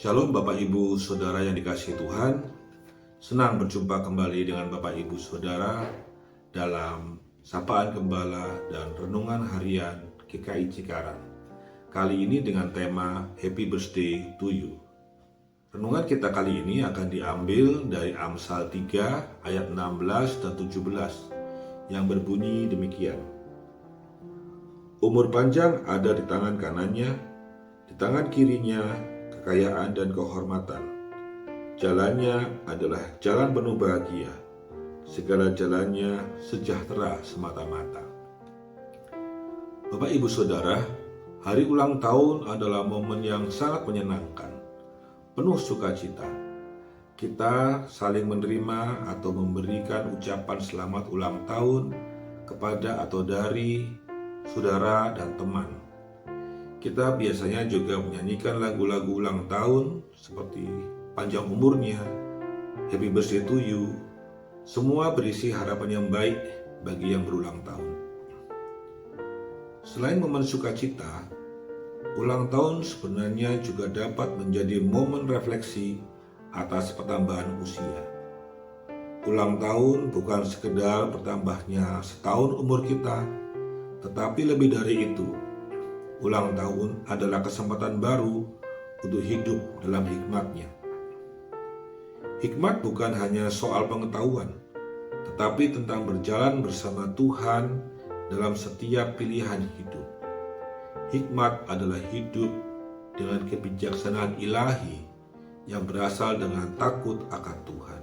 Shalom Bapak Ibu Saudara yang dikasihi Tuhan. Senang berjumpa kembali dengan Bapak Ibu Saudara dalam Sapaan Gembala dan Renungan Harian GKI Cikarang. Kali ini dengan tema Happy Birthday to You. Renungan kita kali ini akan diambil dari Amsal 3 ayat 16 dan 17 yang berbunyi demikian. Umur panjang ada di tangan kanannya, di tangan kirinya kekayaan dan kehormatan. Jalannya adalah jalan penuh bahagia, segala jalannya sejahtera semata-mata. Bapak Ibu Saudara, hari ulang tahun adalah momen yang sangat menyenangkan, penuh sukacita. Kita saling menerima atau memberikan ucapan selamat ulang tahun kepada atau dari saudara dan teman. Kita biasanya juga menyanyikan lagu-lagu ulang tahun seperti Panjang Umurnya, Happy Birthday to You. Semua berisi harapan yang baik bagi yang berulang tahun. Selain momen sukacita, ulang tahun sebenarnya juga dapat menjadi momen refleksi atas pertambahan usia. Ulang tahun bukan sekedar bertambahnya setahun umur kita, tetapi lebih dari itu. Ulang tahun adalah kesempatan baru untuk hidup dalam hikmat-Nya. Hikmat bukan hanya soal pengetahuan, tetapi tentang berjalan bersama Tuhan dalam setiap pilihan hidup. Hikmat adalah hidup dengan kebijaksanaan ilahi yang berasal dengan takut akan Tuhan.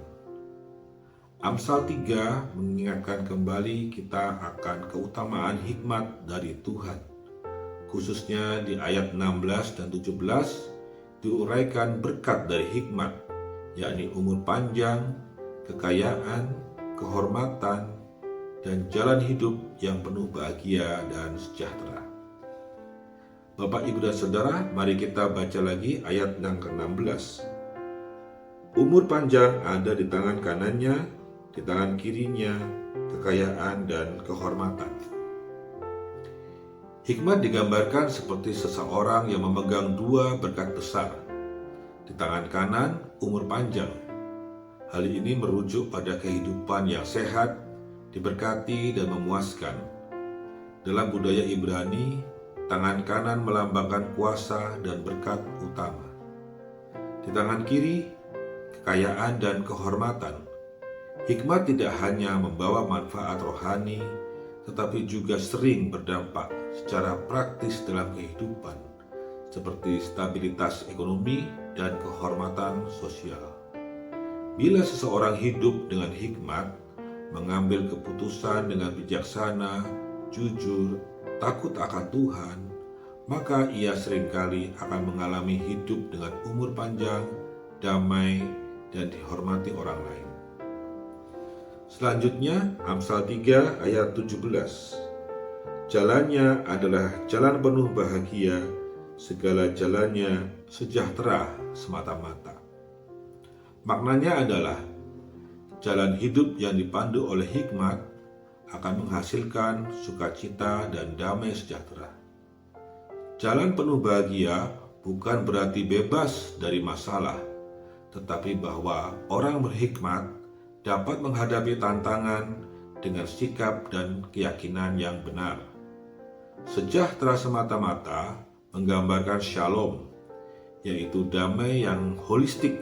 Amsal 3 mengingatkan kembali kita akan keutamaan hikmat dari Tuhan. Khususnya di ayat 16 dan 17 diuraikan berkat dari hikmat, yakni umur panjang, kekayaan, kehormatan, dan jalan hidup yang penuh bahagia dan sejahtera. Bapak, Ibu, dan Saudara, mari kita baca lagi ayat yang ke-16. Umur panjang ada di tangan kanannya, di tangan kirinya kekayaan dan kehormatan. Hikmat digambarkan seperti seseorang yang memegang dua berkat besar. Di tangan kanan, umur panjang. Hal ini merujuk pada kehidupan yang sehat, diberkati dan memuaskan. Dalam budaya Ibrani, tangan kanan melambangkan kuasa dan berkat utama. Di tangan kiri, kekayaan dan kehormatan. Hikmat tidak hanya membawa manfaat rohani, tetapi juga sering berdampak secara praktis dalam kehidupan, seperti stabilitas ekonomi dan kehormatan sosial. Bila seseorang hidup dengan hikmat, mengambil keputusan dengan bijaksana, jujur, takut akan Tuhan, maka ia seringkali akan mengalami hidup dengan umur panjang, damai, dan dihormati orang lain. Selanjutnya, Amsal 3 ayat 17. Jalannya adalah jalan penuh bahagia, segala jalannya sejahtera semata-mata. Maknanya adalah, jalan hidup yang dipandu oleh hikmat akan menghasilkan sukacita dan damai sejahtera. Jalan penuh bahagia bukan berarti bebas dari masalah, tetapi bahwa orang berhikmat dapat menghadapi tantangan dengan sikap dan keyakinan yang benar. Sejahtera semata-mata menggambarkan shalom, yaitu damai yang holistik,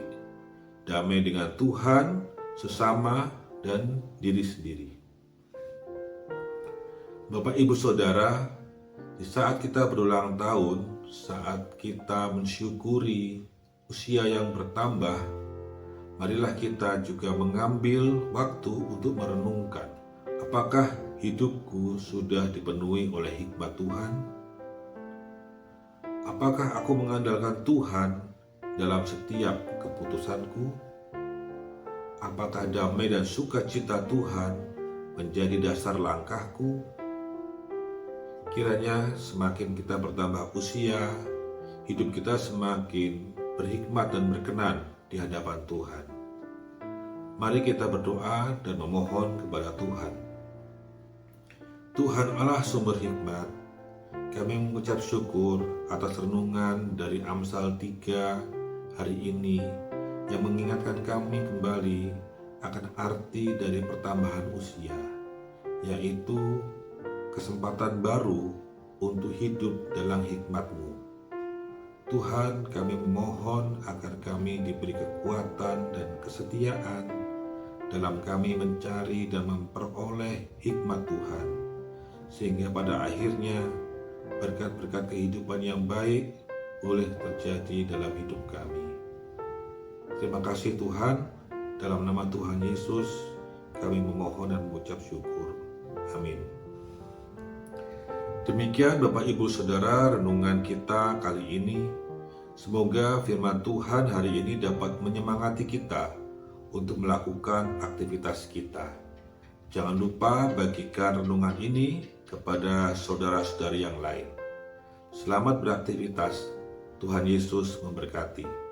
damai dengan Tuhan, sesama, dan diri sendiri. Bapak, Ibu, Saudara, di saat kita berulang tahun, saat kita mensyukuri usia yang bertambah, marilah kita juga mengambil waktu untuk merenungkan, apakah hidupku sudah dipenuhi oleh hikmat Tuhan? Apakah aku mengandalkan Tuhan dalam setiap keputusanku? Apakah damai dan sukacita Tuhan menjadi dasar langkahku? Kiranya semakin kita bertambah usia, hidup kita semakin berhikmat dan berkenan di hadapan Tuhan. Mari kita berdoa dan memohon kepada Tuhan. Tuhan Allah sumber hikmat, kami mengucap syukur atas renungan dari Amsal 3 hari ini yang mengingatkan kami kembali akan arti dari pertambahan usia, yaitu kesempatan baru untuk hidup dalam hikmat-Mu. Tuhan, kami memohon agar kami diberi kekuatan dan kesetiaan dalam kami mencari dan memperoleh hikmat Tuhan, sehingga pada akhirnya berkat-berkat kehidupan yang baik boleh terjadi dalam hidup kami. Terima kasih Tuhan, dalam nama Tuhan Yesus kami memohon dan mengucap syukur. Amin. Demikian Bapak Ibu Saudara renungan kita kali ini. Semoga firman Tuhan hari ini dapat menyemangati kita untuk melakukan aktivitas kita. Jangan lupa bagikan renungan ini kepada saudara-saudari yang lain. Selamat beraktivitas. Tuhan Yesus memberkati.